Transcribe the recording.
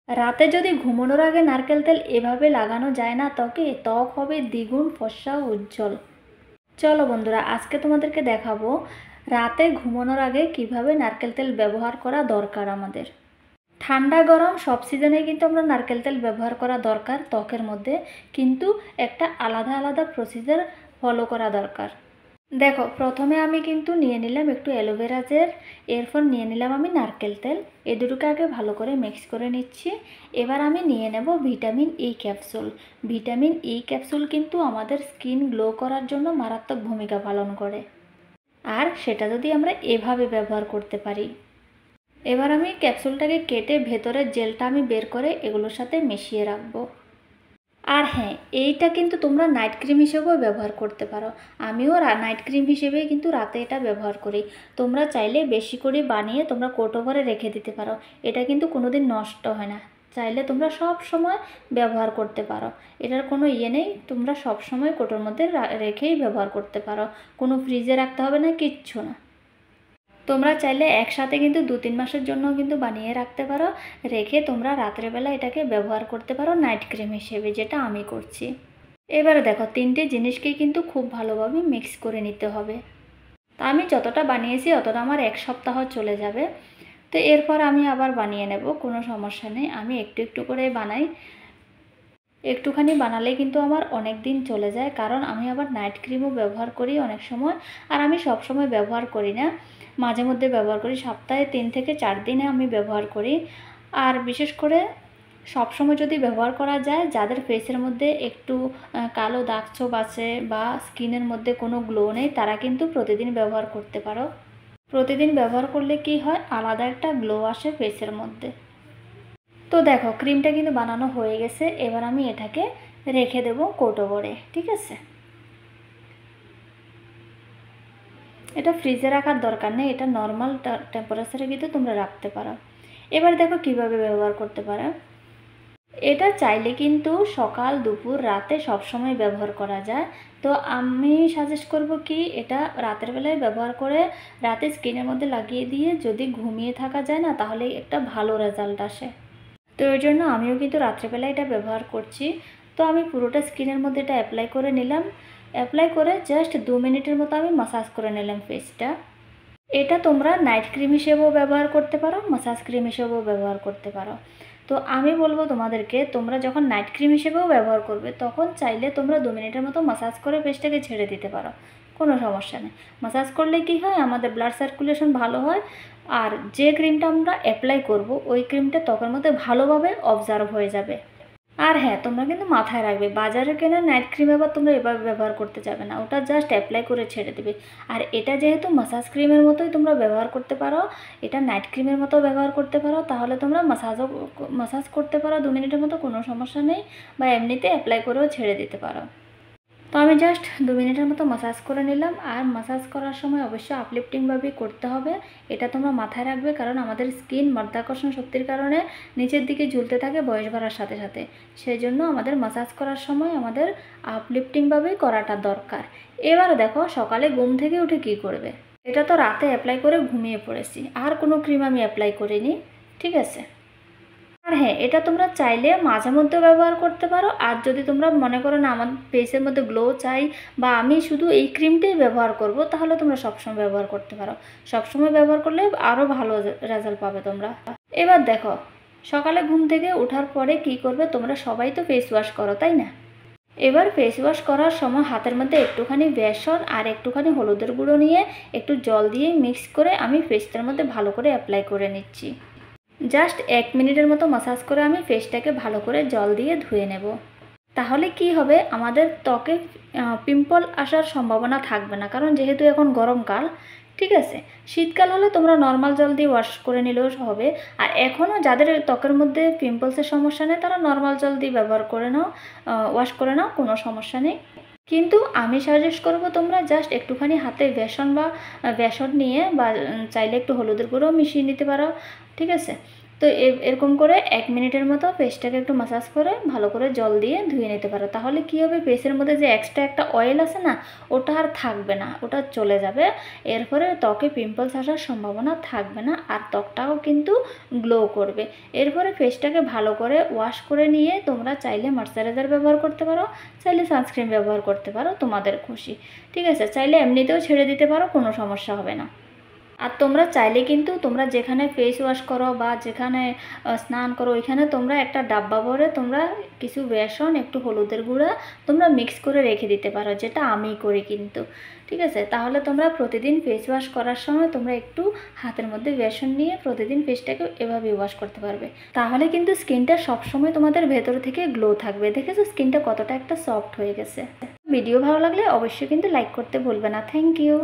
রাতে যদি ঘুমানোর আগে নারকেল তেল এভাবে লাগানো যায় না ত্বকে, ত্বক হবে দ্বিগুণ ফর্সা ও উজ্জ্বল। চলো বন্ধুরা, আজকে তোমাদেরকে দেখাবো রাতে ঘুমানোর আগে কিভাবে নারকেল তেল ব্যবহার করা দরকার আমাদের। ঠান্ডা গরম সব সিজনে কিন্তু আমরা নারকেল তেল ব্যবহার করা দরকার ত্বকের মধ্যে, কিন্তু একটা আলাদা আলাদা প্রসিজার ফলো করা দরকার। দেখো, প্রথমে আমি কিন্তু নিয়ে নিলাম একটু অ্যালোভেরা জেল, এরপর নিয়ে নিলাম আমি নারকেল তেল। এই দুটোকে আগে ভালো করে মিক্স করে নিচ্ছি। এবার আমি নিয়ে নেব vitamin E capsule. Vitamin E capsule কিন্তু আমাদের স্কিন গ্লো করার জন্য মারাত্মক ভূমিকা পালন করে, আর সেটা যদি আমরা এভাবে ব্যবহার করতে পারি। এবার আমি ক্যাপসুলটাকে কেটে ভেতরের জেলটা আমি বের করে এগুলোর সাথে মিশিয়ে রাখবো। আর হ্যাঁ, এইটা কিন্তু তোমরা নাইট ক্রিম হিসেবেও ব্যবহার করতে পারো। আমিও নাইট ক্রিম হিসেবেই কিন্তু রাতে এটা ব্যবহার করি। তোমরা চাইলে বেশি করে বানিয়ে তোমরা কৌটো ভরে রেখে দিতে পারো। এটা কিন্তু কোনো দিন নষ্ট হয় না। চাইলে তোমরা সব সময় ব্যবহার করতে পারো। এটার কোনো ইয়ে নেই, তোমরা সব সময় কৌটোর মধ্যে রেখেই ব্যবহার করতে পারো। কোনো ফ্রিজে রাখতে হবে না, কিচ্ছু না। তোমরা চাইলে একসাথে কিন্তু 2-3 মাসের জন্য কিন্তু বানিয়ে রাখতে পারো, রেখে তোমরা রাত্রেবেলা এটাকে ব্যবহার করতে পারো নাইট ক্রিম হিসেবে, যেটা আমি করছি। এবারে দেখো, 3টে জিনিসকেই কিন্তু খুব ভালোভাবে মিক্স করে নিতে হবে। তা আমি যতটা বানিয়েছি অতটা আমার 1 সপ্তাহ চলে যাবে। তো এরপর আমি আবার বানিয়ে নেব, কোনো সমস্যা নেই। আমি একটু একটু করে বানাই। একটুখানি বানালে কিন্তু আমার অনেক দিন চলে যায়, কারণ আমি আবার নাইট ক্রিমও ব্যবহার করি অনেক সময়। আর আমি সব সময় ব্যবহার করি না, মাঝে মধ্যে ব্যবহার করি। সপ্তাহে 3 থেকে 4 দিনে আমি ব্যবহার করি। আর বিশেষ করে সব সময় যদি ব্যবহার করা যায়, যাদের ফেসের মধ্যে একটু কালো দাগ ছোপ আছে বা স্কিনের মধ্যে কোনো গ্লো নেই, তারা কিন্তু প্রতিদিন ব্যবহার করতে পারো। প্রতিদিন ব্যবহার করলে কি হয়, আলাদা একটা গ্লো আসে ফেসের মধ্যে। তো দেখো, ক্রিমটা কিন্তু বানানো হয়ে গেছে। এবার আমি এটাকে রেখে দেব কৌটো ভরে, ঠিক আছে। এটা ফ্রিজে রাখার দরকার নেই, এটা নর্মাল টেম্পারেচারে কিন্তু তোমরা রাখতে পারো। এবার দেখো কিভাবে ব্যবহার করতে পারো। এটা চাইলে কিন্তু সকাল দুপুর রাতে সব সময় ব্যবহার করা যায়। তো আমি সাজেস্ট করব কি, এটা রাতের বেলায় ব্যবহার করে রাতে স্কিনের মধ্যে লাগিয়ে দিয়ে যদি ঘুমিয়ে থাকা যায় না, তাহলে একটা ভালো রেজাল্ট আসে। তো এর জন্য আমিও কিন্তু রাত্রেবেলা এটা ব্যবহার করছি। তো আমি পুরোটা স্কিনের মধ্যে এটা অ্যাপ্লাই করে নিলাম। অ্যাপ্লাই করে জাস্ট 2 মিনিটের মতো আমি মাসাজ করে নিলাম ফেসটা। এটা তোমরা নাইট ক্রিম হিসেবেও ব্যবহার করতে পারো, মাসাজ ক্রিম হিসেবেও ব্যবহার করতে পারো। তো আমি বলবো তোমাদেরকে, তোমরা যখন নাইট ক্রিম হিসেবেও ব্যবহার করবে, তখন চাইলে তোমরা 2 মিনিটের মতো মাসাজ করে ফেসটাকে ছেড়ে দিতে পারো, কোনো সমস্যা নেই। মাসাজ করলে কি হয়, আমাদের ব্লাড সার্কুলেশন ভালো হয়। আর যে ক্রিমটা আমরা অ্যাপ্লাই করব, ওই ক্রিমটা ত্বকের মধ্যে ভালোভাবে অবজার্ভ হয়ে যাবে। আর হ্যাঁ, তোমরা কিন্তু মাথায় রাখবে, বাজারে কেনা নাইট ক্রিম আবার তোমরা এভাবে ব্যবহার করতে যাবে না, ওটা জাস্ট অ্যাপ্লাই করে ছেড়ে দেবে। আর এটা যেহেতু মাসাজ ক্রিমের মতোই তোমরা ব্যবহার করতে পারো, এটা নাইট ক্রিমের মতো ব্যবহার করতে পারো, তাহলে তোমরা মাসাজ করতে পারো 2 মিনিটের মতো, কোনো সমস্যা নেই। বা এমনিতে অ্যাপ্লাই করেও ছেড়ে দিতে পারো। তো আমি জাস্ট 2 মিনিটের মতো মাসাজ করে নিলাম। আর মাসাজ করার সময় অবশ্যই আপলিফটিংভাবেই করতে হবে, এটা তোমরা মাথায় রাখবে, কারণ আমাদের স্কিন মাধ্যাকর্ষণ শক্তির কারণে নিচের দিকে ঝুলতে থাকে বয়স বাড়ার সাথে সাথে। সেই জন্য আমাদের মাসাজ করার সময় আমাদের আপলিফটিংভাবেই করাটা দরকার। এবার দেখো, সকালে ঘুম থেকে উঠে কি করবে। এটা তো রাতে অ্যাপ্লাই করে ঘুমিয়ে পড়েছি, আর কোনো ক্রিম আমি অ্যাপ্লাই করিনি, ঠিক আছে। আর হ্যাঁ, এটা তোমরা চাইলে মাঝে মধ্যে ব্যবহার করতে পারো। আর যদি তোমরা মনে করো না আমার ফেসের মধ্যে গ্লো চাই, বা আমি শুধু এই ক্রিমটাই ব্যবহার করব, তাহলে তোমরা সবসময় ব্যবহার করতে পারো। সবসময় ব্যবহার করলে আরও ভালো রেজাল্ট পাবে তোমরা। এবার দেখো, সকালে ঘুম থেকে ওঠার পরে কি করবে, তোমরা সবাই তো ফেস ওয়াশ করো, তাই না? এবার ফেস ওয়াশ করার সময় হাতের মধ্যে একটুখানি বেসন আর একটুখানি হলুদের গুঁড়ো নিয়ে একটু জল দিয়ে মিক্স করে আমি ফেসটার মধ্যে ভালো করে অ্যাপ্লাই করে নিচ্ছি। জাস্ট 1 মিনিটের মতো মাসাজ করে আমি ফেসটাকে ভালো করে জল দিয়ে ধুয়ে নেব। তাহলে কি হবে, আমাদের ত্বকে পিম্পল আসার সম্ভাবনা থাকবে না, কারণ যেহেতু এখন গরমকাল, ঠিক আছে। শীতকাল হলে তোমরা নর্মাল জল দিয়ে ওয়াশ করে নিলেও হবে। আর এখনও যাদের ত্বকের মধ্যে পিম্পলসের সমস্যা নেই, তারা নর্মাল জল দিয়ে ব্যবহার করে নাও, ওয়াশ করে নাও, কোনো সমস্যা নেই। কিন্তু আমি সাজেস্ট করব, তোমরা জাস্ট একটুখানি হাতে বেসন নিয়ে, বা চাইলে একটু হলুদের গুঁড়ো মিশিয়ে নিতে পারো, ঠিক আছে। তো এরকম করে 1 মিনিটের মতো ফেসটাকে একটু ম্যাসাজ করে ভালো করে জল দিয়ে ধুয়ে নিতে পারো। তাহলে কী হবে, ফেসের মধ্যে যে এক্সট্রা একটা অয়েল আছে না, ওটা আর থাকবে না, ওটা চলে যাবে। এর ফলে ত্বকে পিম্পলস আসার সম্ভাবনা থাকবে না, আর ত্বকটাও কিন্তু গ্লো করবে। এরপরে ফেসটাকে ভালো করে ওয়াশ করে নিয়ে তোমরা চাইলে ময়শ্চারাইজার ব্যবহার করতে পারো, চাইলে সানস্ক্রিন ব্যবহার করতে পারো, তোমাদের খুশি। ঠিক আছে, চাইলে এমনিতেও ছেড়ে দিতে পারো, কোনো সমস্যা হবে না। আর তোমরা চাইলে কিন্তু তোমরা যেখানে ফেস ওয়াশ করো বা যেখানে স্নান করো ওইখানে তোমরা একটা ডাব্বা ভরে তোমরা কিছু বেসন, একটু হলুদের গুঁড়া তোমরা মিক্স করে রেখে দিতে পারো, যেটা আমি করি কিন্তু। ঠিক আছে, তাহলে তোমরা প্রতিদিন ফেস ওয়াশ করার সময় তোমরা একটু হাতের মধ্যে বেসন নিয়ে প্রতিদিন ফেসটাকে এভাবে ওয়াশ করতে পারবে। তাহলে কিন্তু স্কিনটা সবসময় তোমাদের ভেতর থেকে গ্লো থাকবে। দেখেছো স্কিনটা কতটা একটা সফট হয়ে গেছে। ভিডিও ভালো লাগলে অবশ্যই কিন্তু লাইক করতে ভুলবে না। Thank you.